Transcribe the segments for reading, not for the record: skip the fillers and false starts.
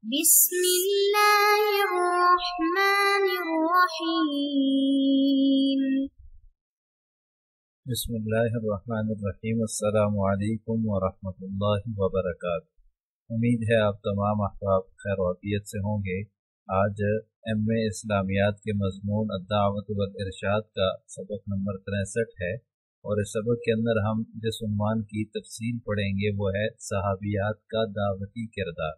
بسم اللہ الرحمن الرحیم۔ بسم اللہ الرحمن الرحیم۔ السلام علیکم ورحمۃ اللہ وبرکاتہ۔ امید ہے آپ تمام احباب خیر و عافیت سے ہوں گے۔ آج ایم اے اسلامیات کے مضمون الدعوۃ والارشاد کا سبق نمبر 63 ہے، اور اس سبق کے اندر ہم جس عنوان کی تفصیل پڑھیں گے وہ ہے صحابیات کا دعوتی کردار،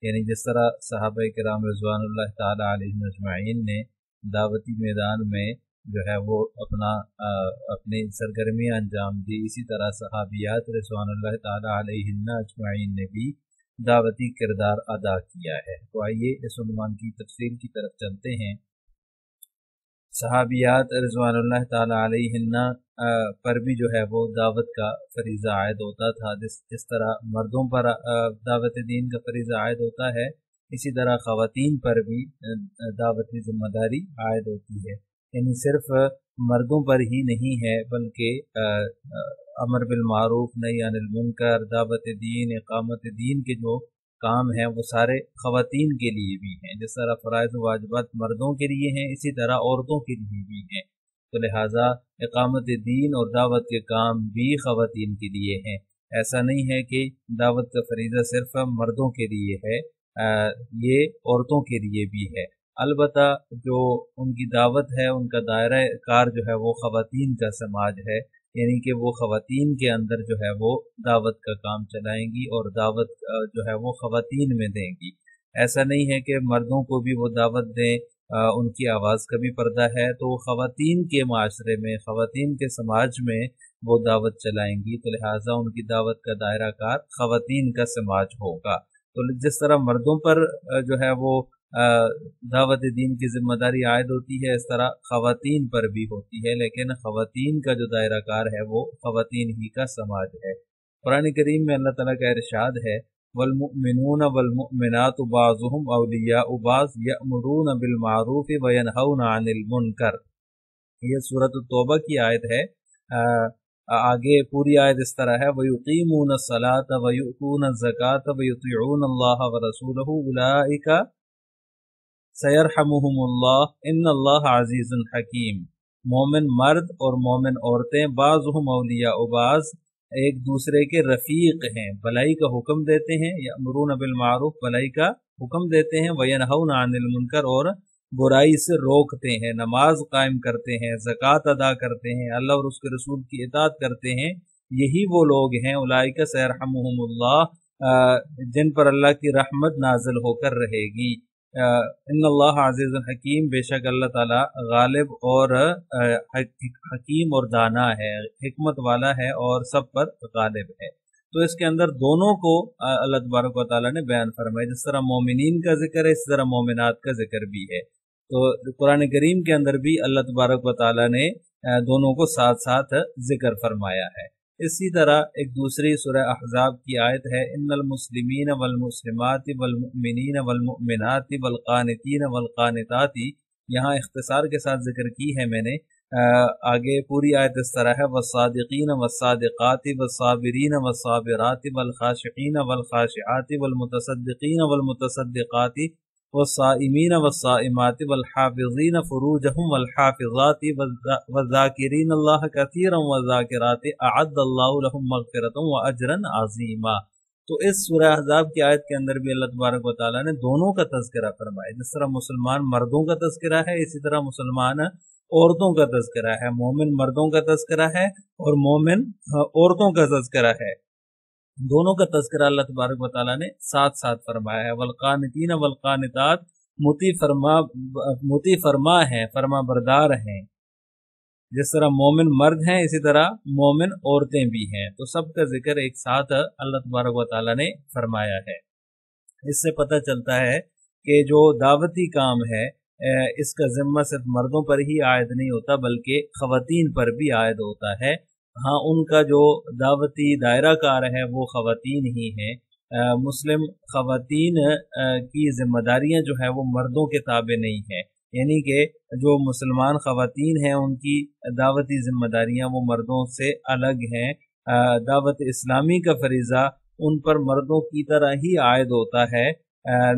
یعنی جس طرح صحابہ کرام رضوان اللہ تعالی علیہم اجمعین نے دعوتی میدان میں جو ہے وہ اپنی سرگرمیاں انجام دی، اسی طرح صحابیات رضوان اللہ تعالی علیہن اجمعین نے بھی دعوتی کردار ادا کیا ہے۔ تو آئیے اس عنوان کی تفصیل کی طرف چلتے ہیں۔ صحابیات رضوان اللہ تعالی علیہن پر بھی جو ہے وہ دعوت کا فریضہ عائد ہوتا تھا، جس طرح مردوں پر دعوت دین کا فریضہ عائد ہوتا ہے، اسی طرح خواتین پر بھی دعوتی ذمہ داری عائد ہوتی ہے۔ یعنی صرف مردوں پر ہی نہیں ہے، بلکہ امر بالمعروف نہی عن المنکر، دعوت دین، اقامت دین کے جو کام ہیں وہ سارے خواتین کے لیے بھی ہیں۔ جس طرح فرائض و واجبات مردوں کے لیے ہیں، اسی طرح عورتوں کے لیے بھی ہیں، تو لہٰذا اقامت دین اور دعوت کے کام بھی خواتین کے لیے ہیں۔ ایسا نہیں ہے کہ دعوت کا فریضہ صرف مردوں کے لیے ہے، یہ عورتوں کے لیے بھی ہے۔ البتہ جو ان کی دعوت ہے، ان کا دائرہ کار جو ہے وہ خواتین کا سماج ہے، یعنی کہ وہ خواتین کے اندر جو ہے وہ دعوت کا کام چلائیں گی اور دعوت جو ہے وہ خواتین میں دیں گی۔ ایسا نہیں ہے کہ مردوں کو بھی وہ دعوت دیں، ان کی آواز کا بھی پردہ ہے، تو خواتین کے معاشرے میں، خواتین کے سماج میں وہ دعوت چلائیں گی، تو لہٰذا ان کی دعوت کا دائرہ کار خواتین کا سماج ہوگا۔ تو جس طرح مردوں پر جو ہے وہ دعوت دین کی ذمہ داری عائد ہوتی ہے، اس طرح خواتین پر بھی ہوتی ہے، لیکن خواتین کا جو دائرہ کار ہے وہ خواتین ہی کا سماج ہے۔ قرآن کریم میں اللہ تعالیٰ کا ارشاد ہے، والمؤمنون والمؤمنات بعضهم اولیاء بعض یأمرون بالمعروف وینہون عن المنکر۔ یہ سورۃ التوبہ کی آیت ہے۔ آگے پوری آیت اس طرح ہے، وَيُقِيمُونَ الصَّلَاةَ وَيُؤْتُونَ الزَّكَاةَ وَيُطِيعُونَ اللَّهَ وَرَسُولَهُ أُولَٰئِكَ سَيَرْحَمُهُمُ اللَّهُ إِنَّ اللَّهَ عَزِيزٌ حَكِيمٌ۔ مومن مرد اور مومن عورتیں بعضهم اولیاء بعض ایک دوسرے کے رفیق ہیں، بھلائی کا حکم دیتے ہیں، یأمرون بالمعروف بھلائی کا حکم دیتے ہیں، وینہون عن المنکر اور برائی سے روکتے ہیں، نماز قائم کرتے ہیں، زکوٰۃ ادا کرتے ہیں، اللہ اور اس کے رسول کی اطاعت کرتے ہیں۔ یہی وہ لوگ ہیں، اولئک سیرحمہم اللہ، جن پر اللہ کی رحمت نازل ہو کر رہے گی۔ ان اللہ عزیز حکیم، بے شک اللہ تعالیٰ غالب اور حکیم اور دانا ہے، حکمت والا ہے اور سب پر غالب ہے۔ تو اس کے اندر دونوں کو اللہ تبارک و تعالیٰ نے بیان فرمایا، جس طرح مومنین کا ذکر ہے، اس طرح مومنات کا ذکر بھی ہے۔ تو قرآن کریم کے اندر بھی اللہ تبارک و تعالیٰ نے دونوں کو ساتھ ساتھ ذکر فرمایا ہے۔ اسی طرح ایک دوسری سورہ احزاب کی آیت ہے، ان المسلمین والمسلمات والمؤمنین والمؤمنات والقانتین والقانتات، یہاں اختصار کے ساتھ ذکر کی ہے میں نے۔ آگے پوری آیت اس طرح ہے، والصادقین والصادقات والصابرین والصابرات والخاشعین والخاشعات والمتصدقین والمتصدقات والصائمین والصائمات والحافظین فروجہم والحافظات والذاکرین اللہ کثیرا والذاکرات اعد اللہ لہم مغفرۃ واجرا عظیما۔ تو اس سورہ احزاب کی آیت کے اندر بھی اللہ تبارک و تعالیٰ نے دونوں کا تذکرہ فرمایا، جس طرح مسلمان مردوں کا تذکرہ ہے، اسی طرح مسلمان عورتوں کا تذکرہ ہے، مومن مردوں کا تذکرہ ہے اور مومن عورتوں کا تذکرہ ہے۔ دونوں کا تذکرہ اللہ تبارک و تعالیٰ نے ساتھ ساتھ فرمایا ہے۔ والقانتین والقانتات، مطیع فرما ہیں، فرما بردار ہیں، جس طرح مومن مرد ہیں اسی طرح مومن عورتیں بھی ہیں، تو سب کا ذکر ایک ساتھ اللہ تبارک و تعالیٰ نے فرمایا ہے۔ اس سے پتہ چلتا ہے کہ جو دعوتی کام ہے اس کا ذمہ صرف مردوں پر ہی عائد نہیں ہوتا بلکہ خواتین پر بھی عائد ہوتا ہے۔ ہاں، ان کا جو دعوتی دائرہ کار ہے وہ خواتین ہی ہیں۔ مسلم خواتین کی ذمہ داریاں جو ہیں وہ مردوں کے تابع نہیں ہیں، یعنی کہ جو مسلمان خواتین ہیں ان کی دعوتی ذمہ داریاں وہ مردوں سے الگ ہیں۔ دعوت اسلامی کا فریضہ ان پر مردوں کی طرح ہی عائد ہوتا ہے،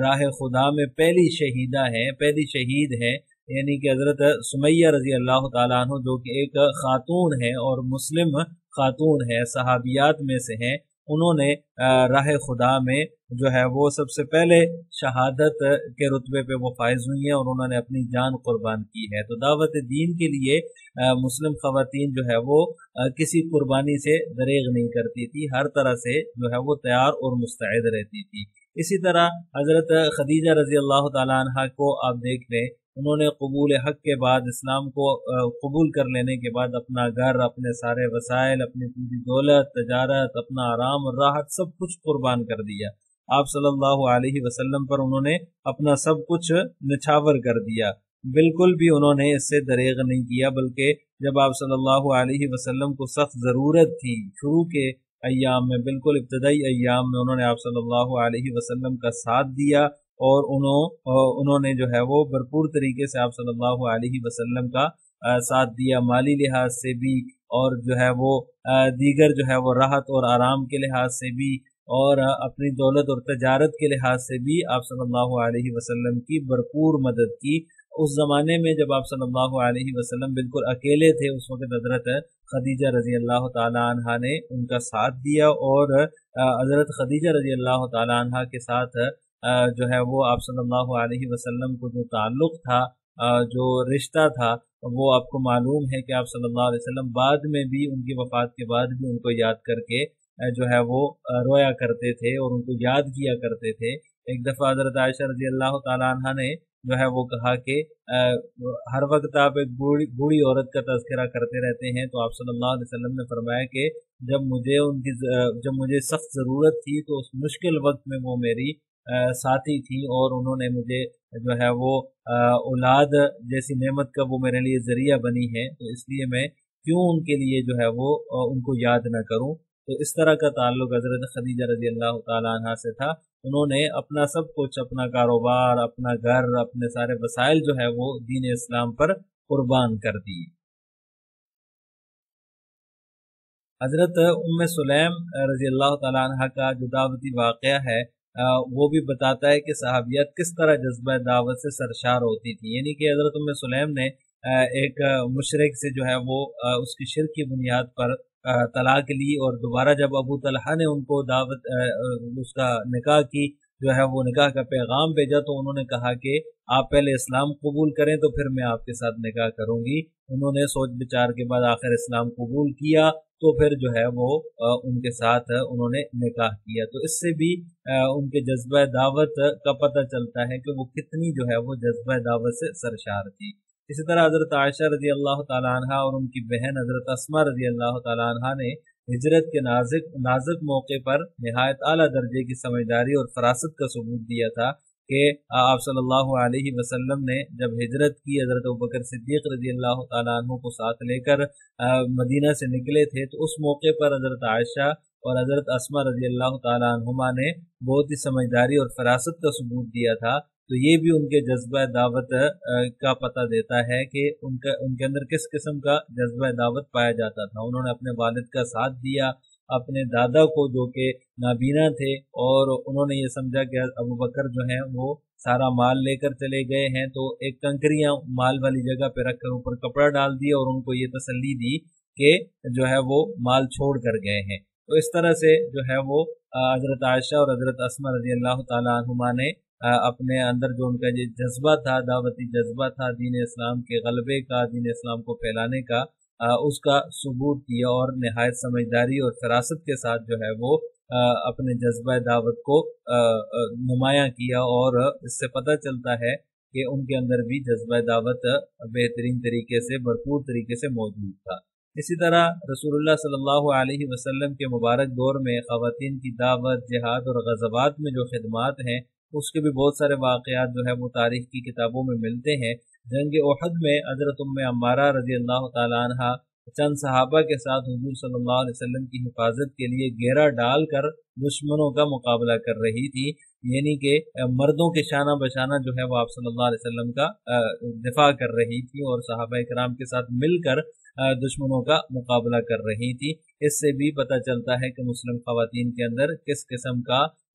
راہ خدا میں پہلی شہیدہ ہیں، پہلی شہید ہیں، یعنی کہ حضرت سمیہ رضی اللہ تعالیٰ عنہ، جو کہ ایک خاتون ہے اور مسلم خاتون ہے، صحابیات میں سے ہیں، انہوں نے راہ خدا میں جو ہے وہ سب سے پہلے شہادت کے رتبے پہ وہ فائز ہوئی ہیں اور انہوں نے اپنی جان قربان کی ہے۔ تو دعوت دین کے لیے مسلم خواتین جو ہے وہ کسی قربانی سے دریغ نہیں کرتی تھی، ہر طرح سے جو ہے وہ تیار اور مستعد رہتی تھی۔ اسی طرح حضرت خدیجہ رضی اللہ تعالیٰ عنہ کو آپ دیکھ لیں، انہوں نے قبول حق کے بعد، اسلام کو قبول کر لینے کے بعد اپنا گھر، اپنے سارے وسائل، اپنی پوری دولت، تجارت، اپنا آرام اور راحت سب کچھ قربان کر دیا۔ آپ صلی اللہ علیہ وسلم پر انہوں نے اپنا سب کچھ نچھاور کر دیا، بالکل بھی انہوں نے اس سے دریغ نہیں کیا، بلکہ جب آپ صلی اللہ علیہ وسلم کو سخت ضرورت تھی، شروع کے ایام میں، بالکل ابتدائی ایام میں، انہوں نے آپ صلی اللہ علیہ وسلم کا ساتھ دیا اور انہوں نے جو ہے وہ بھرپور طریقے سے آپ صلی اللہ علیہ وسلم کا ساتھ دیا، مالی لحاظ سے بھی، اور جو ہے وہ دیگر جو ہے وہ راحت اور آرام کے لحاظ سے بھی، اور اپنی دولت اور تجارت کے لحاظ سے بھی آپ صلی اللہ علیہ وسلم کی بھرپور مدد کی۔ اس زمانے میں جب آپ صلی اللہ علیہ وسلم بالکل اکیلے تھے، اس وقت حضرت خدیجہ رضی اللہ تعالیٰ عنہ نے ان کا ساتھ دیا، اور حضرت خدیجہ رضی اللہ تعالیٰ عنہ کے ساتھ جو ہے وہ آپ صلی اللہ علیہ وسلم کو جو تعلق تھا، جو رشتہ تھا، وہ آپ کو معلوم ہے کہ آپ صلی اللہ علیہ وسلم بعد میں بھی، ان کی وفات کے بعد بھی ان کو یاد کر کے جو ہے وہ رویا کرتے تھے اور ان کو یاد کیا کرتے تھے۔ ایک دفعہ حضرت عائشہ رضی اللہ تعالیٰ عنہ نے جو ہے وہ کہا کہ ہر وقت آپ ایک بوڑھی عورت کا تذکرہ کرتے رہتے ہیں، تو آپ صلی اللہ علیہ وسلم نے فرمایا کہ جب مجھے سخت ضرورت تھی تو اس مشکل وقت میں وہ میری ساتھی تھی، اور انہوں نے مجھے جو ہے وہ اولاد جیسی نعمت کا وہ میرے لیے ذریعہ بنی ہے، تو اس لیے میں کیوں ان کے لیے جو ہے وہ ان کو یاد نہ کروں۔ تو اس طرح کا تعلق حضرت خدیجہ رضی اللہ تعالیٰ عنہ سے تھا۔ انہوں نے اپنا سب کچھ، اپنا کاروبار، اپنا گھر، اپنے سارے وسائل جو ہے وہ دین اسلام پر قربان کر دیے۔ حضرت ام سلیم رضی اللہ تعالیٰ عنہ کا جو دعوتی واقعہ ہے وہ بھی بتاتا ہے کہ صحابیات کس طرح جذبہ دعوت سے سرشار ہوتی تھی، یعنی کہ حضرت ام سلیم نے ایک مشرک سے جو ہے وہ اس کی شرک کی بنیاد پر طلاق لی، اور دوبارہ جب ابو طلحہ نے ان کو دعوت اس کا نکاح کی، جو ہے وہ نکاح کا پیغام بھیجا، تو انہوں نے کہا کہ آپ پہلے اسلام قبول کریں تو پھر میں آپ کے ساتھ نکاح کروں گی۔ انہوں نے سوچ بچار کے بعد آخر اسلام قبول کیا، تو پھر جو ہے وہ ان کے ساتھ انہوں نے نکاح کیا۔ تو اس سے بھی ان کے جذبہ دعوت کا پتہ چلتا ہے کہ وہ کتنی جو ہے وہ جذبہ دعوت سے سرشار تھی۔ اسی طرح حضرت عائشہ رضی اللہ تعالیٰ عنہ اور ان کی بہن حضرت اسماء رضی اللہ تعالیٰ عنہ نے ہجرت کے نازک موقع پر نہایت اعلیٰ درجے کی سمجھداری اور فراست کا ثبوت دیا تھا کہ آپ صلی اللہ علیہ وسلم نے جب ہجرت کی، حضرت ابوبکر صدیق رضی اللہ تعالیٰ عنہ کو ساتھ لے کر مدینہ سے نکلے تھے، تو اس موقع پر حضرت عائشہ اور حضرت اسماء رضی اللہ تعالیٰ عنہما نے بہت ہی سمجھداری اور فراست کا ثبوت دیا تھا۔ تو یہ بھی ان کے جذبہ دعوت کا پتہ دیتا ہے کہ ان کے اندر کس قسم کا جذبہ دعوت پایا جاتا تھا۔ انہوں نے اپنے والد کا ساتھ دیا، اپنے دادا کو جو کہ نابینا تھے، اور انہوں نے یہ سمجھا کہ ابوبکر جو ہیں وہ سارا مال لے کر چلے گئے ہیں، تو ایک کنکریاں مال والی جگہ پہ رکھ کر اوپر کپڑا ڈال دیا اور ان کو یہ تسلی دی کہ جو ہے وہ مال چھوڑ کر گئے ہیں۔ تو اس طرح سے جو ہے وہ حضرت عائشہ اور حضرت اسماء رضی اللہ تعالیٰ عنہما نے اپنے اندر جو ان کا یہ جذبہ تھا، دعوتی جذبہ تھا دین اسلام کے غلبے کا، دین اسلام کو پھیلانے کا، اس کا ثبوت کیا، اور نہایت سمجھداری اور فراست کے ساتھ جو ہے وہ اپنے جذبہ دعوت کو نمایاں کیا، اور اس سے پتہ چلتا ہے کہ ان کے اندر بھی جذبہ دعوت بہترین طریقے سے، بھرپور طریقے سے موجود تھا۔ اسی طرح رسول اللہ صلی اللہ علیہ وسلم کے مبارک دور میں خواتین کی دعوت، جہاد اور غزوات میں جو خدمات ہیں، اس کے بھی بہت سارے واقعات جو ہے وہ تاریخ کی کتابوں میں ملتے ہیں۔ جنگ احد میں حضرت ام عمارہ رضی اللہ تعالی عنہ چند صحابہ کے ساتھ حضور صلی اللہ علیہ وسلم کی حفاظت کے لیے گھیرا ڈال کر دشمنوں کا مقابلہ کر رہی تھی، یعنی کہ مردوں کے شانہ بشانہ جو ہے وہ آپ صلی اللہ علیہ وسلم کا دفاع کر رہی تھی، اور صحابہ کرام کے ساتھ مل کر دشمنوں کا مقابلہ کر رہی تھی۔ اس سے بھی پتہ چلتا ہے کہ مسلم خواتین کے اندر کس قسم کا